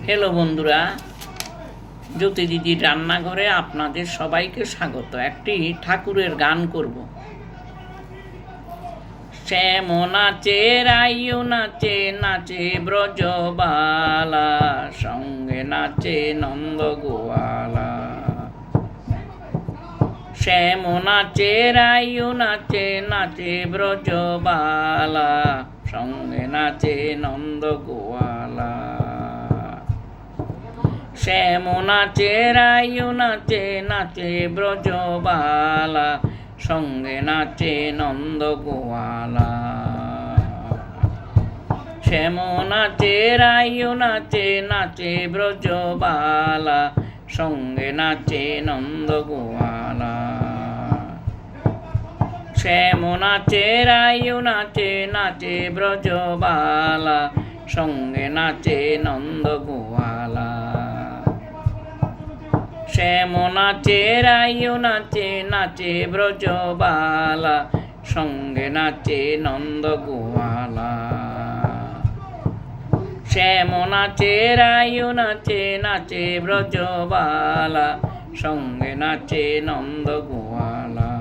Hello বন্ধুরা, জ্যোতি দিদির রান্নাঘরে আপনাদের সবাইকে স্বাগত। একটি ঠাকুরের গান করব। শ্যাম নাচে রায়ু নাচে, নাচে ব্রজবালা, সঙ্গে নাচে নন্দ গোয়ালা। শ্যাম নাচে রায়ু নাচে, নাচে ব্রজবালা, সঙ্গে নাচে নন্দ গোয়ালা। শ্যাম নাচে রায়ু নাচে, নাচে ব্রজবালা, সঙ্গে নাচে নন্দ গোয়ালা। শ্যাম নাচে রায়ু নাচে, নাচে ব্রজবালা, সঙ্গে নাচে নন্দ গোয়ালা। শ্যাম নাচে রায়ু নাচে, নাচে ব্রজবালা, সঙ্গে নাচে নন্দ গোয়ালা। শ্যাম নাচে রায়ু নাচে, নাচে ব্রজবালা, সঙ্গে নাচে নন্দ গোয়ালা। শ্যাম নাচে রায়ু নাচে, নাচে ব্রজবালা, সঙ্গে নাচে নন্দ গোয়ালা।